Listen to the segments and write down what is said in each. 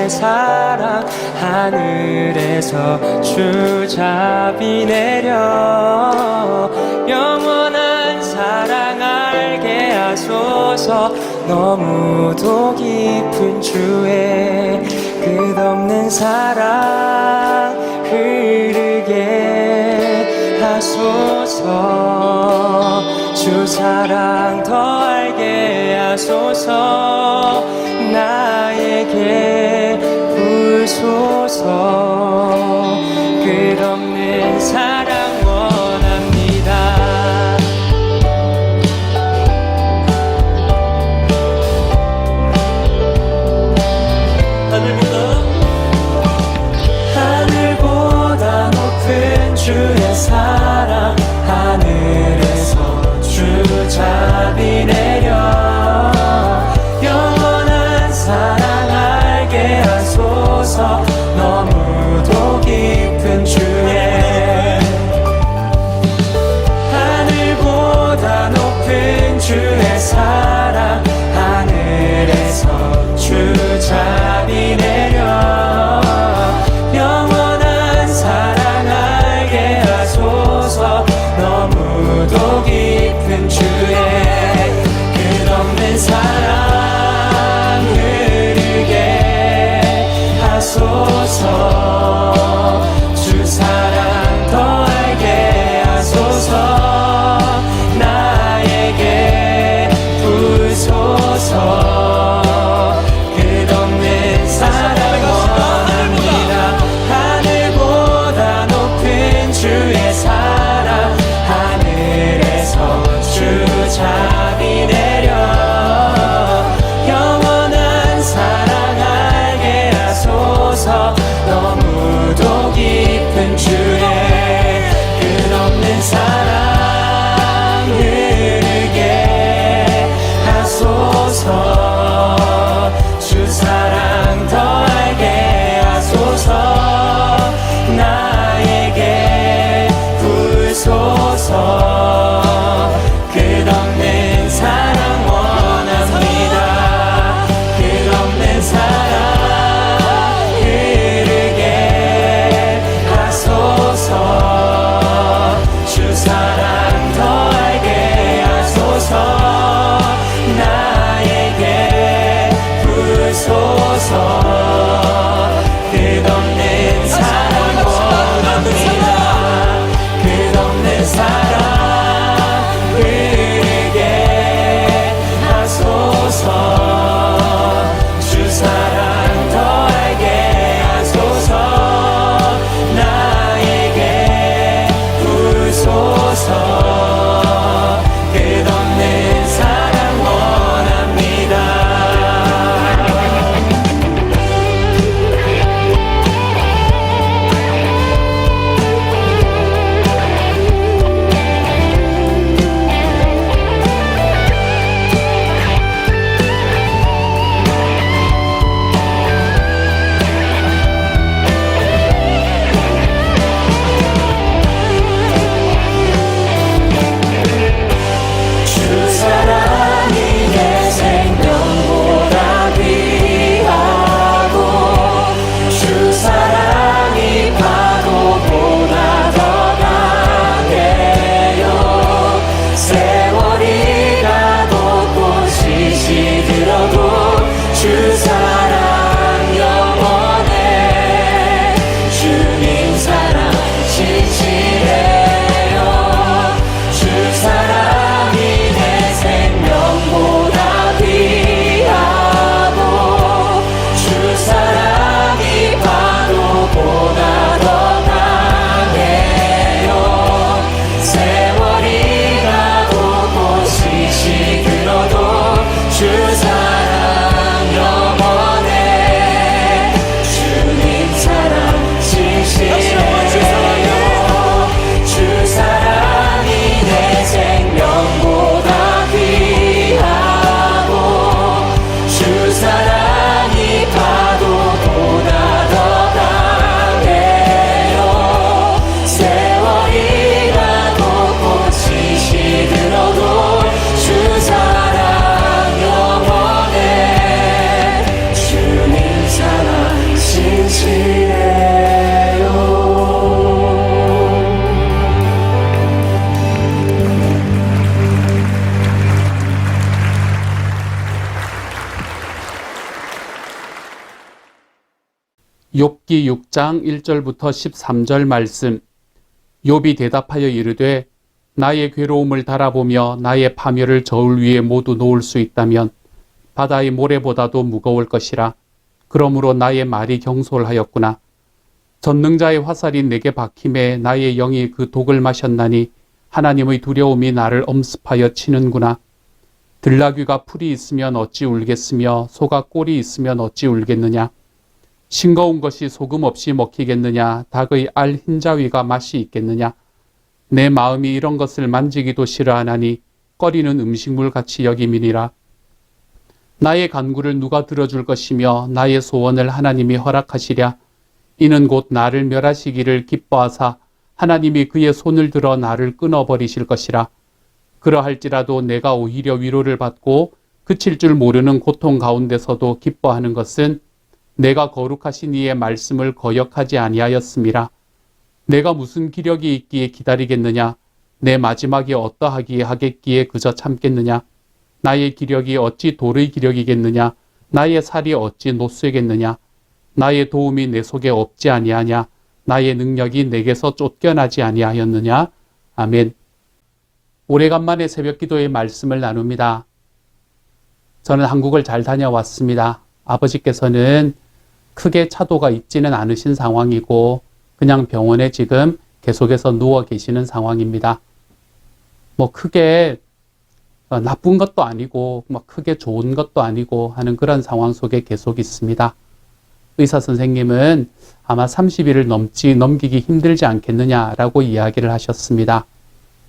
주의 사랑 하늘에서 주잡이 내려 영원한 사랑 알게 하소서. 너무도 깊은 주의 끝없는 사랑 흐르게 하소서. 주 사랑 더 알게 하소서. 나에게 부소서. 끝없는 사랑 원합니다. 하늘보다 높은 주의 사랑 하늘에서 주잡이 내려 영원한 사랑 알게 하소서. 너무도 깊은 주의 하늘보다 높은 주의 사랑 하늘에서 주잡이 내려 영원한 사랑 알게 하소서. 너무도 깊은 주의 끝없는 사랑 흐르게 하소서. 주 사랑 더 알게 하소서. 나에게 부소서. 끝없는 사랑 원합니다. 하늘보다 높은 주의 사랑 하늘에서 욥기 6장 1절부터 13절 말씀. 욥이 대답하여 이르되 나의 괴로움을 달아보며 나의 파멸을 저울 위에 모두 놓을 수 있다면 바다의 모래보다도 무거울 것이라. 그러므로 나의 말이 경솔하였구나. 전능자의 화살이 내게 박힘에 나의 영이 그 독을 마셨나니 하나님의 두려움이 나를 엄습하여 치는구나. 들나귀가 풀이 있으면 어찌 울겠으며 소가 꼴이 있으면 어찌 울겠느냐. 싱거운 것이 소금 없이 먹히겠느냐. 닭의 알 흰자위가 맛이 있겠느냐. 내 마음이 이런 것을 만지기도 싫어하나니 꺼리는 음식물 같이 여김이니라. 나의 간구를 누가 들어줄 것이며 나의 소원을 하나님이 허락하시랴. 이는 곧 나를 멸하시기를 기뻐하사 하나님이 그의 손을 들어 나를 끊어버리실 것이라. 그러할지라도 내가 오히려 위로를 받고 그칠 줄 모르는 고통 가운데서도 기뻐하는 것은 내가 거룩하신 이의 말씀을 거역하지 아니하였음이라. 내가 무슨 기력이 있기에 기다리겠느냐. 내 마지막이 어떠하기에 하겠기에 그저 참겠느냐. 나의 기력이 어찌 돌의 기력이겠느냐. 나의 살이 어찌 노쇠겠느냐. 나의 도움이 내 속에 없지 아니하냐. 나의 능력이 내게서 쫓겨나지 아니하였느냐. 아멘. 오래간만에 새벽기도의 말씀을 나눕니다. 저는 한국을 잘 다녀왔습니다. 아버지께서는 크게 차도가 있지는 않으신 상황이고 그냥 병원에 지금 계속해서 누워 계시는 상황입니다. 뭐 크게 나쁜 것도 아니고 막 크게 좋은 것도 아니고 하는 그런 상황 속에 계속 있습니다. 의사 선생님은 아마 30일을 넘기기 힘들지 않겠느냐라고 이야기를 하셨습니다.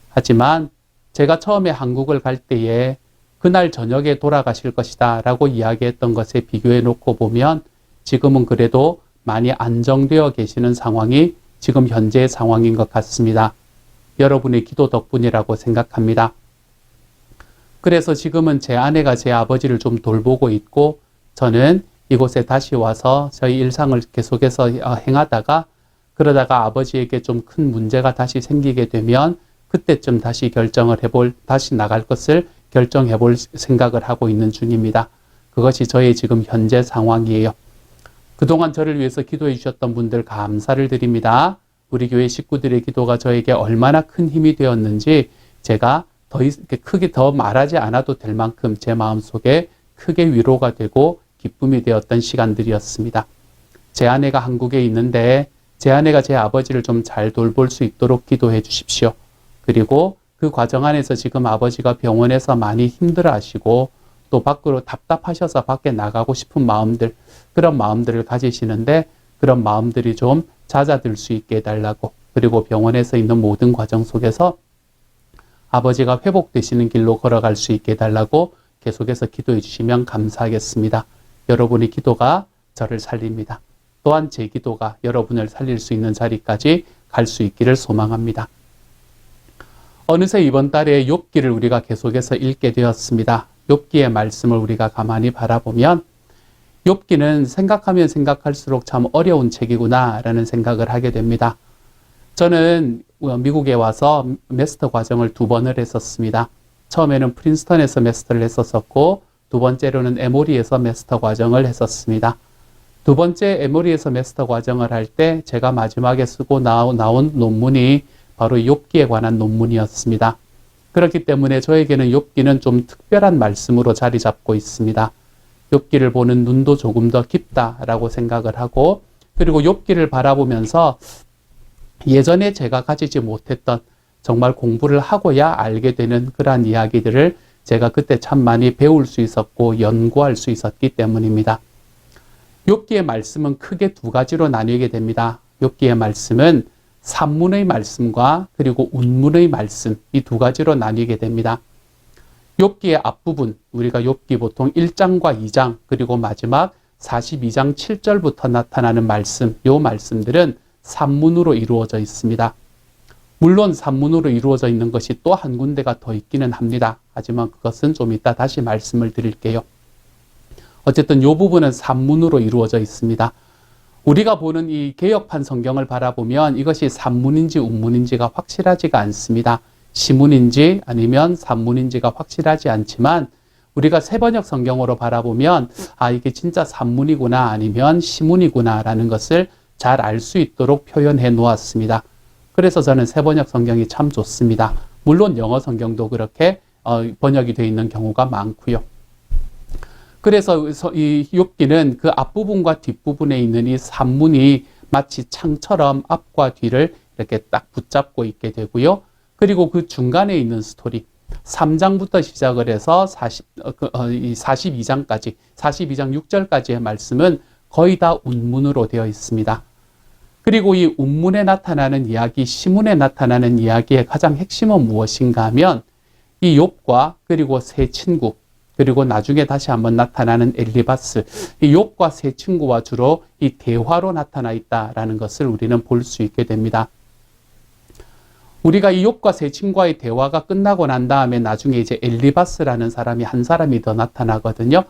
하지만 제가 처음에 한국을 갈 때에 그날 저녁에 돌아가실 것이다 라고 이야기했던 것에 비교해 놓고 보면 지금은 그래도 많이 안정되어 계시는 상황이 지금 현재의 상황인 것 같습니다. 여러분의 기도 덕분이라고 생각합니다. 그래서 지금은 제 아내가 제 아버지를 좀 돌보고 있고 저는 이곳에 다시 와서 저희 일상을 계속해서 행하다가 그러다가 아버지에게 좀 큰 문제가 다시 생기게 되면 그때쯤 다시 다시 나갈 것을 결정해 볼 생각을 하고 있는 중입니다. 그것이 저의 지금 현재 상황이에요. 그동안 저를 위해서 기도해 주셨던 분들 감사를 드립니다. 우리 교회 식구들의 기도가 저에게 얼마나 큰 힘이 되었는지 제가 크게 더 말하지 않아도 될 만큼 제 마음속에 크게 위로가 되고 기쁨이 되었던 시간들이었습니다. 제 아내가 한국에 있는데 제 아내가 제 아버지를 좀 잘 돌볼 수 있도록 기도해 주십시오. 그리고 그 과정 안에서 지금 아버지가 병원에서 많이 힘들어 하시고 또 밖으로 답답하셔서 밖에 나가고 싶은 마음들, 그런 마음들을 가지시는데 그런 마음들이 좀 잦아들 수 있게 해달라고, 그리고 병원에서 있는 모든 과정 속에서 아버지가 회복되시는 길로 걸어갈 수 있게 해달라고 계속해서 기도해 주시면 감사하겠습니다. 여러분의 기도가 저를 살립니다. 또한 제 기도가 여러분을 살릴 수 있는 자리까지 갈 수 있기를 소망합니다. 어느새 이번 달에 욥기를 우리가 계속해서 읽게 되었습니다. 욥기의 말씀을 우리가 가만히 바라보면 욥기는 생각하면 생각할수록 참 어려운 책이구나 라는 생각을 하게 됩니다. 저는 미국에 와서 마스터 과정을 2번을 했었습니다. 처음에는 프린스턴에서 마스터를 했었고 두 번째로는 에모리에서 마스터 과정을 했었습니다. 두 번째 에모리에서 마스터 과정을 할 때 제가 마지막에 쓰고 나온 논문이 바로 욥기에 관한 논문이었습니다. 그렇기 때문에 저에게는 욥기는 좀 특별한 말씀으로 자리 잡고 있습니다. 욥기를 보는 눈도 조금 더 깊다라고 생각을 하고, 그리고 욥기를 바라보면서 예전에 제가 가지지 못했던 정말 공부를 하고야 알게 되는 그러한 이야기들을 제가 그때 참 많이 배울 수 있었고 연구할 수 있었기 때문입니다. 욥기의 말씀은 크게 2가지로 나뉘게 됩니다. 욥기의 말씀은 산문의 말씀과 그리고 운문의 말씀, 이 2가지로 나뉘게 됩니다. 욥기의 앞부분, 우리가 욥기 보통 1장과 2장 그리고 마지막 42장 7절부터 나타나는 말씀, 이 말씀들은 산문으로 이루어져 있습니다. 물론 산문으로 이루어져 있는 것이 또 한 군데가 더 있기는 합니다. 하지만 그것은 좀 이따 다시 말씀을 드릴게요. 어쨌든 이 부분은 산문으로 이루어져 있습니다. 우리가 보는 이 개역판 성경을 바라보면 이것이 산문인지 운문인지가 확실하지가 않습니다. 시문인지 아니면 산문인지가 확실하지 않지만 우리가 세번역 성경으로 바라보면 이게 진짜 산문이구나 아니면 시문이구나라는 것을 잘 알 수 있도록 표현해 놓았습니다. 그래서 저는 세번역 성경이 참 좋습니다. 물론 영어 성경도 그렇게 번역이 되어 있는 경우가 많고요. 그래서 이 욥기는 그 앞부분과 뒷부분에 있는 이 산문이 마치 창처럼 앞과 뒤를 이렇게 딱 붙잡고 있게 되고요. 그리고 그 중간에 있는 스토리, 3장부터 시작을 해서 42장까지, 42장 6절까지의 말씀은 거의 다 운문으로 되어 있습니다. 그리고 이 운문에 나타나는 이야기, 시문에 나타나는 이야기의 가장 핵심은 무엇인가 하면 이 욥과 그리고 세 친구, 그리고 나중에 다시 한번 나타나는 엘리바스, 이 욥과 세 친구와 주로 이 대화로 나타나 있다라는 것을 우리는 볼 수 있게 됩니다. 우리가 이 욥과 세 친구와의 대화가 끝나고 난 다음에 나중에 이제 엘리바스라는 사람이 한 사람이 더 나타나거든요.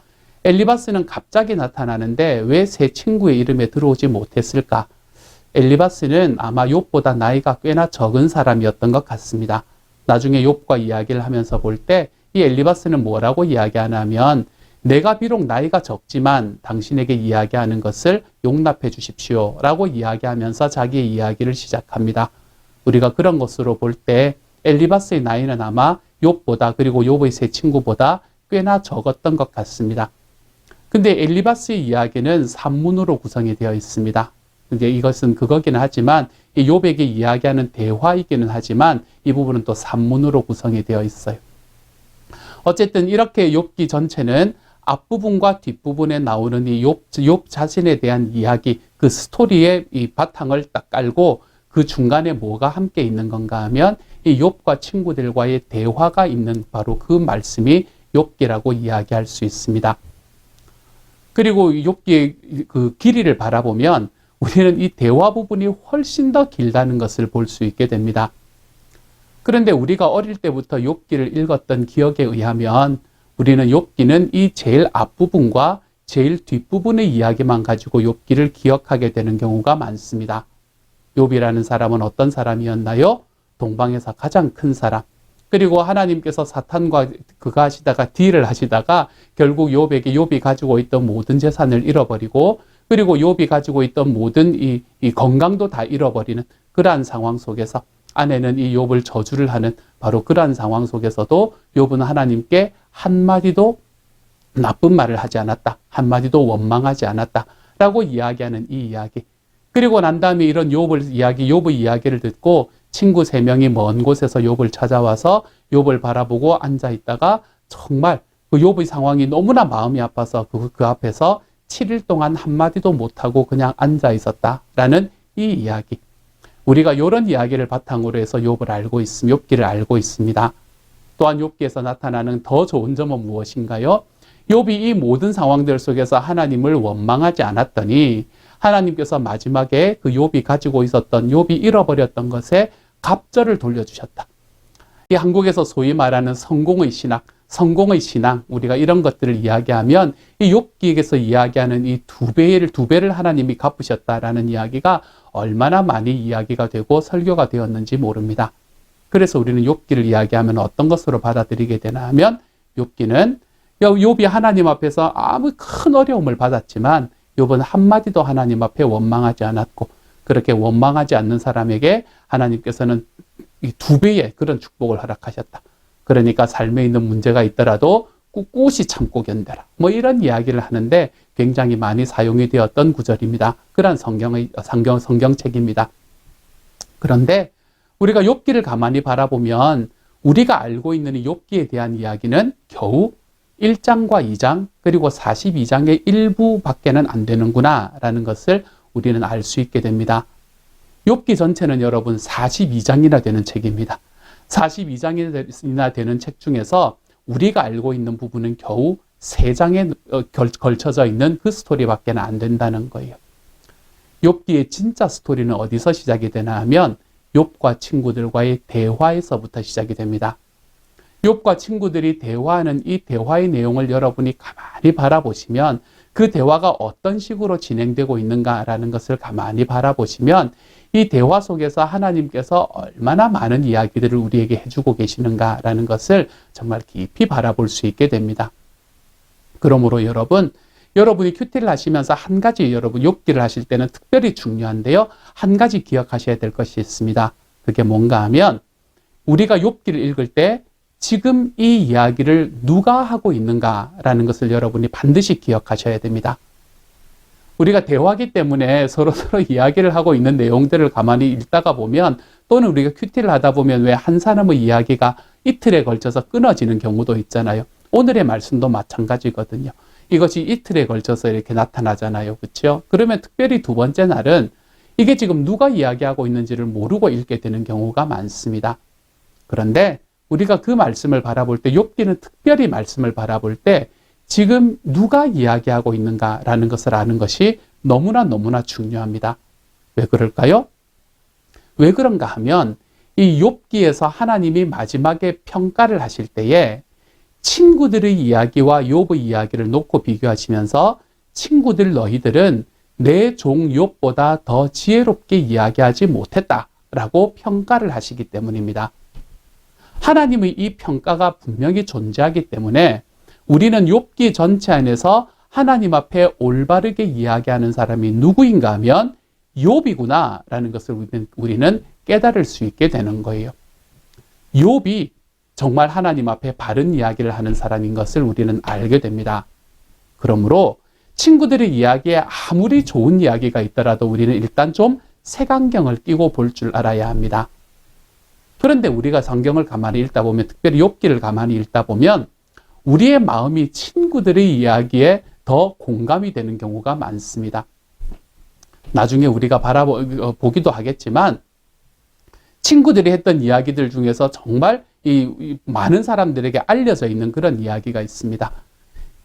엘리바스는 갑자기 나타나는데 왜 세 친구의 이름에 들어오지 못했을까? 엘리바스는 아마 욥보다 나이가 꽤나 적은 사람이었던 것 같습니다. 나중에 욥과 이야기를 하면서 볼 때 이 엘리바스는 뭐라고 이야기하냐면 내가 비록 나이가 적지만 당신에게 이야기하는 것을 용납해 주십시오 라고 이야기하면서 자기의 이야기를 시작합니다. 우리가 그런 것으로 볼 때 엘리바스의 나이는 아마 욥보다 그리고 욥의 세 친구보다 꽤나 적었던 것 같습니다. 근데 엘리바스의 이야기는 산문으로 구성이 되어 있습니다. 근데 이것은 그거기는 하지만 이 욥에게 이야기하는 대화이기는 하지만 이 부분은 또 산문으로 구성이 되어 있어요. 어쨌든 이렇게 욥기 전체는 앞부분과 뒷부분에 나오는 이 욥 자신에 대한 이야기, 그 스토리의 이 바탕을 딱 깔고 그 중간에 뭐가 함께 있는 건가 하면 이 욥과 친구들과의 대화가 있는 바로 그 말씀이 욥기라고 이야기할 수 있습니다. 그리고 욥기의 그 길이를 바라보면 우리는 이 대화 부분이 훨씬 더 길다는 것을 볼 수 있게 됩니다. 그런데 우리가 어릴 때부터 욥기를 읽었던 기억에 의하면 우리는 욥기는 이 제일 앞부분과 제일 뒷부분의 이야기만 가지고 욥기를 기억하게 되는 경우가 많습니다. 욥이라는 사람은 어떤 사람이었나요? 동방에서 가장 큰 사람. 그리고 하나님께서 사탄과 그가 하시다가 딜을 하시다가 결국 욥이 가지고 있던 모든 재산을 잃어버리고 그리고 욥이 가지고 있던 모든 이 건강도 다 잃어버리는 그러한 상황 속에서 아내는 이 욥을 저주를 하는 바로 그러한 상황 속에서도 욥은 하나님께 한마디도 나쁜 말을 하지 않았다. 한마디도 원망하지 않았다. 라고 이야기하는 이 이야기. 그리고 난 다음에 이런 욥의 이야기를 듣고 친구 3명이 먼 곳에서 욥을 찾아와서 욥을 바라보고 앉아 있다가 정말 그 욥의 상황이 너무나 마음이 아파서 그 앞에서 7일 동안 한마디도 못하고 그냥 앉아 있었다라는 이 이야기. 우리가 이런 이야기를 바탕으로 해서 욥기를 알고 있습니다. 또한 욥기에서 나타나는 더 좋은 점은 무엇인가요? 욥이 이 모든 상황들 속에서 하나님을 원망하지 않았더니 하나님께서 마지막에 그 욥이 가지고 있었던 욥이 잃어버렸던 것에 갑절을 돌려주셨다. 이 한국에서 소위 말하는 성공의 신앙, 우리가 이런 것들을 이야기하면 이 욥기에서 이야기하는 이 두 배를 하나님이 갚으셨다라는 이야기가 얼마나 많이 이야기가 되고 설교가 되었는지 모릅니다. 그래서 우리는 욥기를 이야기하면 어떤 것으로 받아들이게 되나 하면 욥이 하나님 앞에서 아무 큰 어려움을 받았지만 욥은 한마디도 하나님 앞에 원망하지 않았고 그렇게 원망하지 않는 사람에게 하나님께서는 이 2배의 그런 축복을 허락하셨다. 그러니까 삶에 있는 문제가 있더라도 꿋꿋이 참고 견뎌라. 뭐 이런 이야기를 하는데 굉장히 많이 사용이 되었던 구절입니다. 그런 성경책입니다. 그런데 우리가 욥기를 가만히 바라보면 우리가 알고 있는 이 욥기에 대한 이야기는 겨우 1장과 2장 그리고 42장의 일부밖에는 안 되는구나 라는 것을 우리는 알 수 있게 됩니다. 욥기 전체는 여러분 42장이나 되는 책입니다. 42장이나 되는 책 중에서 우리가 알고 있는 부분은 겨우 3장에 걸쳐져 있는 그 스토리밖에 안 된다는 거예요. 욥기의 진짜 스토리는 어디서 시작이 되나 하면 욥과 친구들과의 대화에서부터 시작이 됩니다. 욥과 친구들이 대화하는 이 대화의 내용을 여러분이 가만히 바라보시면 그 대화가 어떤 식으로 진행되고 있는가라는 것을 가만히 바라보시면 이 대화 속에서 하나님께서 얼마나 많은 이야기들을 우리에게 해주고 계시는가라는 것을 정말 깊이 바라볼 수 있게 됩니다. 그러므로 여러분이 큐티를 하시면서 한 가지 여러분 욥기를 하실 때는 특별히 중요한데요. 한 가지 기억하셔야 될 것이 있습니다. 그게 뭔가 하면 우리가 욥기를 읽을 때 지금 이 이야기를 누가 하고 있는가라는 것을 여러분이 반드시 기억하셔야 됩니다. 우리가 대화기 때문에 서로 이야기를 하고 있는 내용들을 가만히 읽다가 보면 또는 우리가 큐티를 하다 보면 왜 한 사람의 이야기가 이틀에 걸쳐서 끊어지는 경우도 있잖아요. 오늘의 말씀도 마찬가지거든요. 이것이 이틀에 걸쳐서 이렇게 나타나잖아요. 그렇죠? 그러면 특별히 두 번째 날은 이게 지금 누가 이야기하고 있는지를 모르고 읽게 되는 경우가 많습니다. 그런데 우리가 그 말씀을 바라볼 때 욥기는 특별히 말씀을 바라볼 때 지금 누가 이야기하고 있는가라는 것을 아는 것이 너무나 중요합니다. 왜 그럴까요? 왜 그런가 하면 이 욥기에서 하나님이 마지막에 평가를 하실 때에 친구들의 이야기와 욥의 이야기를 놓고 비교하시면서 친구들 너희들은 내 종 욥보다 더 지혜롭게 이야기하지 못했다라고 평가를 하시기 때문입니다. 하나님의 이 평가가 분명히 존재하기 때문에 우리는 욥기 전체 안에서 하나님 앞에 올바르게 이야기하는 사람이 누구인가 하면 욥이구나라는 것을 우리는 깨달을 수 있게 되는 거예요. 욥이 정말 하나님 앞에 바른 이야기를 하는 사람인 것을 우리는 알게 됩니다. 그러므로 친구들의 이야기에 아무리 좋은 이야기가 있더라도 우리는 일단 좀 색안경을 끼고 볼 줄 알아야 합니다. 그런데 우리가 성경을 가만히 읽다 보면, 특별히 욥기를 가만히 읽다 보면 우리의 마음이 친구들의 이야기에 더 공감이 되는 경우가 많습니다. 나중에 우리가 보기도 하겠지만 친구들이 했던 이야기들 중에서 정말 이 많은 사람들에게 알려져 있는 그런 이야기가 있습니다.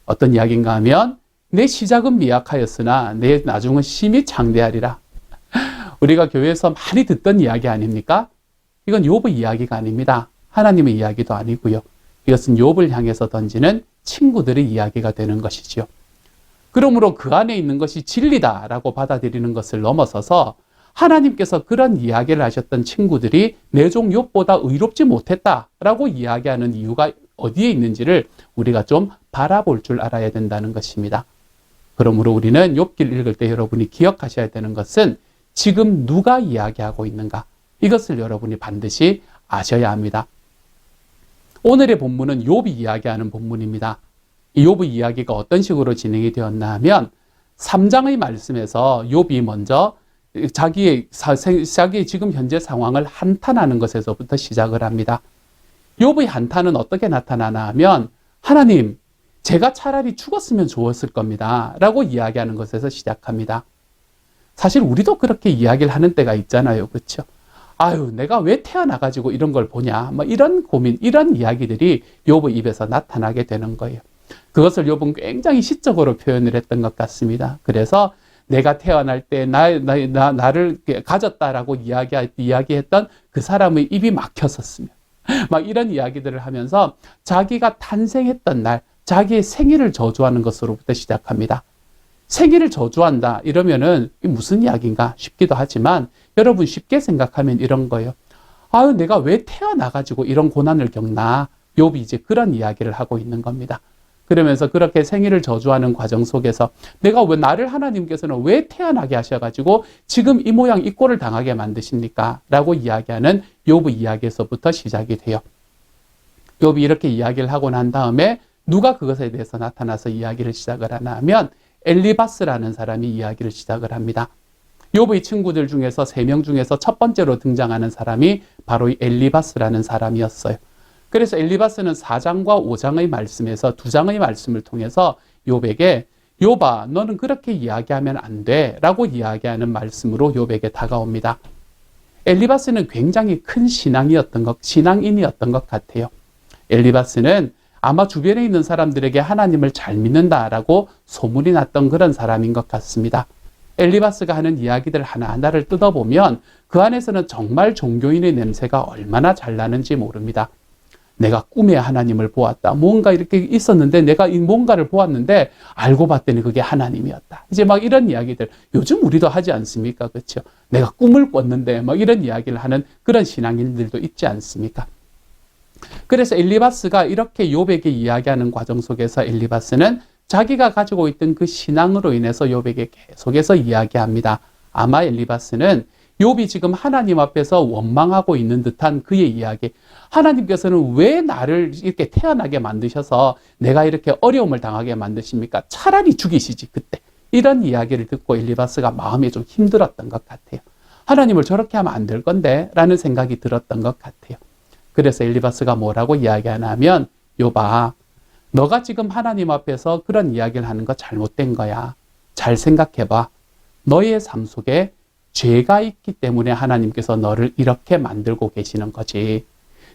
어떤 이야기인가 하면 내 시작은 미약하였으나 내 나중은 심히 창대하리라. 우리가 교회에서 많이 듣던 이야기 아닙니까? 이건 욥의 이야기가 아닙니다. 하나님의 이야기도 아니고요. 이것은 욥을 향해서 던지는 친구들의 이야기가 되는 것이지요. 그러므로 그 안에 있는 것이 진리다라고 받아들이는 것을 넘어서서 하나님께서 그런 이야기를 하셨던 친구들이 내 종 욥보다 의롭지 못했다라고 이야기하는 이유가 어디에 있는지를 우리가 좀 바라볼 줄 알아야 된다는 것입니다. 그러므로 우리는 욥기를 읽을 때 여러분이 기억하셔야 되는 것은 지금 누가 이야기하고 있는가, 이것을 여러분이 반드시 아셔야 합니다. 오늘의 본문은 욥이 이야기하는 본문입니다. 이 욥의 이야기가 어떤 식으로 진행이 되었나 하면 3장의 말씀에서 욥이 먼저 자기의 지금 현재 상황을 한탄하는 것에서부터 시작을 합니다. 욥의 한탄은 어떻게 나타나나 하면 하나님, 제가 차라리 죽었으면 좋았을 겁니다 라고 이야기하는 것에서 시작합니다. 사실 우리도 그렇게 이야기를 하는 때가 있잖아요. 그렇죠? 아유, 내가 왜 태어나가지고 이런 걸 보냐, 뭐 이런 고민, 이런 이야기들이 욥의 입에서 나타나게 되는 거예요. 그것을 욥은 굉장히 시적으로 표현을 했던 것 같습니다. 그래서 내가 태어날 때 나를 가졌다라고 이야기했던 그 사람의 입이 막혔었으며 막 이런 이야기들을 하면서 자기가 탄생했던 날, 자기의 생일을 저주하는 것으로부터 시작합니다. 생일을 저주한다 이러면은 무슨 이야기인가 싶기도 하지만 여러분 쉽게 생각하면 이런 거예요. 아유, 내가 왜 태어나가지고 이런 고난을 겪나. 욥이 이제 그런 이야기를 하고 있는 겁니다. 그러면서 그렇게 생일을 저주하는 과정 속에서 내가 왜, 나를 하나님께서는 왜 태어나게 하셔가지고 지금 이 모양 이 꼴을 당하게 만드십니까? 라고 이야기하는 욥의 이야기에서부터 시작이 돼요. 욥이 이렇게 이야기를 하고 난 다음에 누가 그것에 대해서 나타나서 이야기를 시작을 하나 하면 엘리바스라는 사람이 이야기를 시작을 합니다. 욥의 친구들 중에서 3명 중에서 첫 번째로 등장하는 사람이 바로 이 엘리바스라는 사람이었어요. 그래서 엘리바스는 4장과 5장의 말씀에서 2장의 말씀을 통해서 욥에게 욥아, 너는 그렇게 이야기하면 안 돼 라고 이야기하는 말씀으로 욥에게 다가옵니다. 엘리바스는 굉장히 큰 신앙인이었던 것 같아요. 엘리바스는 아마 주변에 있는 사람들에게 하나님을 잘 믿는다라고 소문이 났던 그런 사람인 것 같습니다. 엘리바스가 하는 이야기들 하나하나를 뜯어보면 그 안에서는 정말 종교인의 냄새가 얼마나 잘 나는지 모릅니다. 내가 꿈에 하나님을 보았다. 뭔가 이렇게 있었는데 내가 이 뭔가를 보았는데 알고 봤더니 그게 하나님이었다. 이제 막 이런 이야기들 요즘 우리도 하지 않습니까? 그렇죠? 내가 꿈을 꿨는데 막 이런 이야기를 하는 그런 신앙인들도 있지 않습니까? 그래서 엘리바스가 이렇게 욥에게 이야기하는 과정 속에서 엘리바스는 자기가 가지고 있던 그 신앙으로 인해서 욥에게 계속해서 이야기합니다. 아마 엘리바스는 욥이 지금 하나님 앞에서 원망하고 있는 듯한 그의 이야기. 하나님께서는 왜 나를 이렇게 태어나게 만드셔서 내가 이렇게 어려움을 당하게 만드십니까? 차라리 죽이시지 그때. 이런 이야기를 듣고 엘리바스가 마음이 좀 힘들었던 것 같아요. 하나님을 저렇게 하면 안 될 건데 라는 생각이 들었던 것 같아요. 그래서 엘리바스가 뭐라고 이야기하냐면 욥아, 너가 지금 하나님 앞에서 그런 이야기를 하는 거 잘못된 거야. 잘 생각해봐. 너의 삶 속에 죄가 있기 때문에 하나님께서 너를 이렇게 만들고 계시는 거지.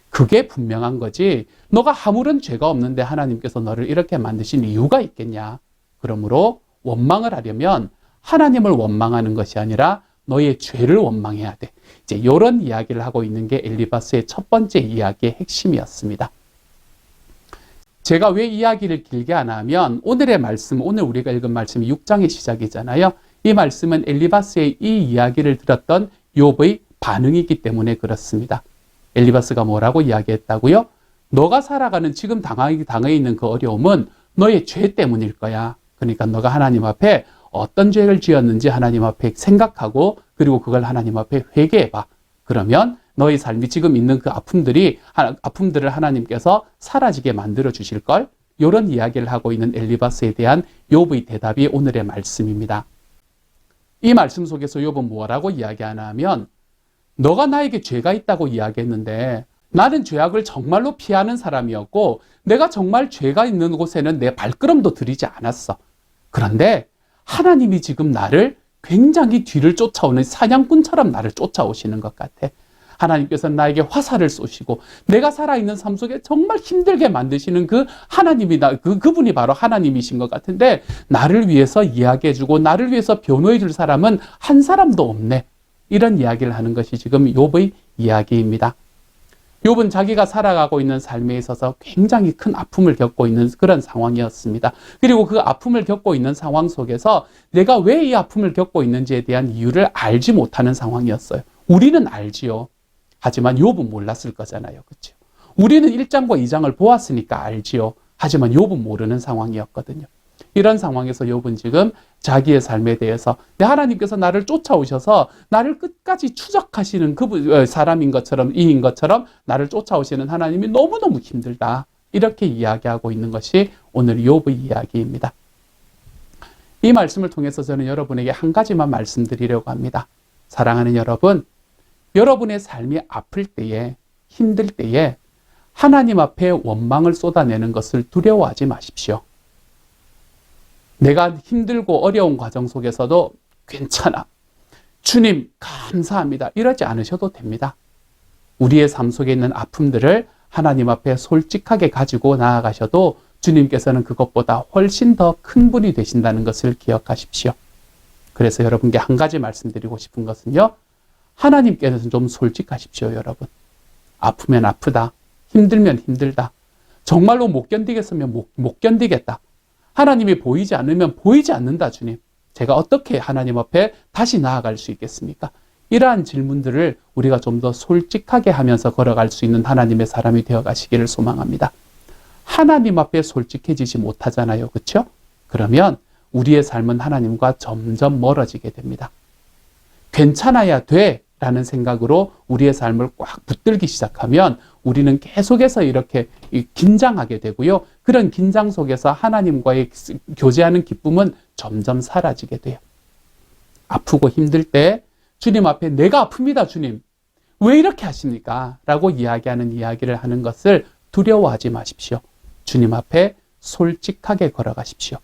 그게 분명한 거지. 너가 아무런 죄가 없는데 하나님께서 너를 이렇게 만드신 이유가 있겠냐. 그러므로 원망을 하려면 하나님을 원망하는 것이 아니라 너의 죄를 원망해야 돼. 이제 이런 이야기를 하고 있는 게 엘리바스의 첫 번째 이야기의 핵심이었습니다. 제가 왜 이야기를 길게 안 하면 오늘의 말씀, 오늘 우리가 읽은 말씀이 6장의 시작이잖아요. 이 말씀은 엘리바스의 이 이야기를 들었던 욥의 반응이기 때문에 그렇습니다. 엘리바스가 뭐라고 이야기했다고요? 너가 살아가는 지금 당해 있는 그 어려움은 너의 죄 때문일 거야. 그러니까 너가 하나님 앞에 어떤 죄를 지었는지 하나님 앞에 생각하고 그리고 그걸 하나님 앞에 회개해봐. 그러면 너의 삶이 지금 있는 그 아픔들을 하나님께서 사라지게 만들어 주실걸? 이런 이야기를 하고 있는 엘리바스에 대한 욥의 대답이 오늘의 말씀입니다. 이 말씀 속에서 욥은 뭐라고 이야기하나 하면 너가 나에게 죄가 있다고 이야기했는데 나는 죄악을 정말로 피하는 사람이었고 내가 정말 죄가 있는 곳에는 내 발걸음도 들이지 않았어. 그런데 하나님이 지금 나를 굉장히 뒤를 쫓아오는 사냥꾼처럼 나를 쫓아오시는 것 같아. 하나님께서는 나에게 화살을 쏘시고 내가 살아있는 삶 속에 정말 힘들게 만드시는 그 하나님이 그분이 바로 하나님이신 것 같은데 나를 위해서 이야기해주고 나를 위해서 변호해줄 사람은 한 사람도 없네. 이런 이야기를 하는 것이 지금 욥의 이야기입니다. 욥은 자기가 살아가고 있는 삶에 있어서 굉장히 큰 아픔을 겪고 있는 그런 상황이었습니다. 그리고 그 아픔을 겪고 있는 상황 속에서 내가 왜 이 아픔을 겪고 있는지에 대한 이유를 알지 못하는 상황이었어요. 우리는 알지요. 하지만 욥은 몰랐을 거잖아요. 그렇죠? 우리는 1장과 2장을 보았으니까 알지요. 하지만 욥은 모르는 상황이었거든요. 이런 상황에서 욥은 지금 자기의 삶에 대해서 하나님께서 나를 쫓아오셔서 나를 끝까지 추적하시는 그 사람인 것처럼 이인 것처럼 나를 쫓아오시는 하나님이 너무너무 힘들다. 이렇게 이야기하고 있는 것이 오늘 욥의 이야기입니다. 이 말씀을 통해서 저는 여러분에게 한 가지만 말씀드리려고 합니다. 사랑하는 여러분, 여러분의 삶이 아플 때에 힘들 때에 하나님 앞에 원망을 쏟아내는 것을 두려워하지 마십시오. 내가 힘들고 어려운 과정 속에서도 괜찮아. 주님 감사합니다. 이러지 않으셔도 됩니다. 우리의 삶 속에 있는 아픔들을 하나님 앞에 솔직하게 가지고 나아가셔도 주님께서는 그것보다 훨씬 더 큰 분이 되신다는 것을 기억하십시오. 그래서 여러분께 한 가지 말씀드리고 싶은 것은요. 하나님께서는 좀 솔직하십시오, 여러분. 아프면 아프다. 힘들면 힘들다. 정말로 못 견디겠으면 못 견디겠다. 하나님이 보이지 않으면 보이지 않는다, 주님. 제가 어떻게 하나님 앞에 다시 나아갈 수 있겠습니까? 이러한 질문들을 우리가 좀 더 솔직하게 하면서 걸어갈 수 있는 하나님의 사람이 되어가시기를 소망합니다. 하나님 앞에 솔직해지지 못하잖아요. 그렇죠? 그러면 우리의 삶은 하나님과 점점 멀어지게 됩니다. 괜찮아야 돼 라는 생각으로 우리의 삶을 꽉 붙들기 시작하면 우리는 계속해서 이렇게 긴장하게 되고요. 그런 긴장 속에서 하나님과의 교제하는 기쁨은 점점 사라지게 돼요. 아프고 힘들 때 주님 앞에 내가 아픕니다, 주님. 왜 이렇게 하십니까? 라고 이야기하는 이야기를 하는 것을 두려워하지 마십시오. 주님 앞에 솔직하게 걸어가십시오.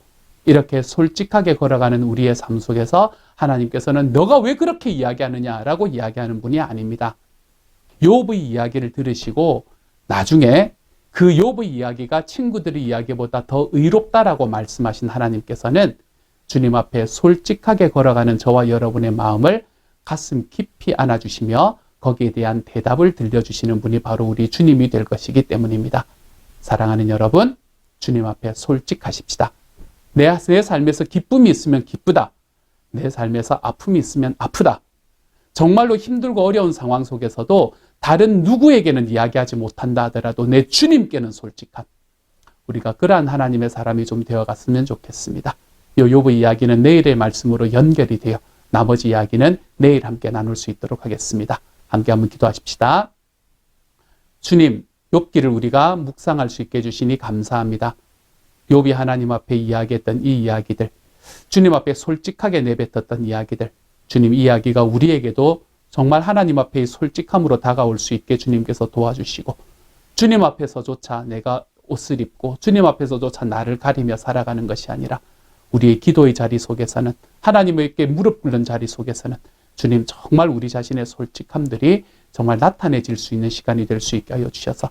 이렇게 솔직하게 걸어가는 우리의 삶 속에서 하나님께서는 너가 왜 그렇게 이야기하느냐라고 이야기하는 분이 아닙니다. 욥의 이야기를 들으시고 나중에 그 욥의 이야기가 친구들의 이야기보다 더 의롭다라고 말씀하신 하나님께서는 주님 앞에 솔직하게 걸어가는 저와 여러분의 마음을 가슴 깊이 안아주시며 거기에 대한 대답을 들려주시는 분이 바로 우리 주님이 될 것이기 때문입니다. 사랑하는 여러분, 주님 앞에 솔직하십시다. 내 삶에서 기쁨이 있으면 기쁘다. 내 삶에서 아픔이 있으면 아프다. 정말로 힘들고 어려운 상황 속에서도 다른 누구에게는 이야기하지 못한다 하더라도 내 주님께는 솔직한, 우리가 그러한 하나님의 사람이 좀 되어갔으면 좋겠습니다. 요 욥의 이야기는 내일의 말씀으로 연결이 돼요. 나머지 이야기는 내일 함께 나눌 수 있도록 하겠습니다. 함께 한번 기도하십시다. 주님, 욥기를 우리가 묵상할 수 있게 해주시니 감사합니다. 욥이 하나님 앞에 이야기했던 이 이야기들, 주님 앞에 솔직하게 내뱉었던 이야기들, 주님 이야기가 우리에게도 정말 하나님 앞에 솔직함으로 다가올 수 있게 주님께서 도와주시고, 주님 앞에서조차 내가 옷을 입고 주님 앞에서조차 나를 가리며 살아가는 것이 아니라 우리의 기도의 자리 속에서는, 하나님께 무릎 꿇는 자리 속에서는 주님 정말 우리 자신의 솔직함들이 정말 나타내질 수 있는 시간이 될 수 있게 하여 주셔서,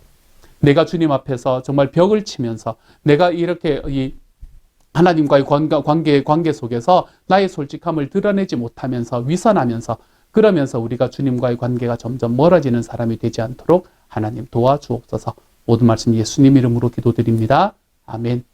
내가 주님 앞에서 정말 벽을 치면서 내가 이렇게 이 하나님과의 관계 속에서 나의 솔직함을 드러내지 못하면서 위선하면서, 그러면서 우리가 주님과의 관계가 점점 멀어지는 사람이 되지 않도록 하나님 도와주옵소서. 모든 말씀 예수님 이름으로 기도드립니다. 아멘.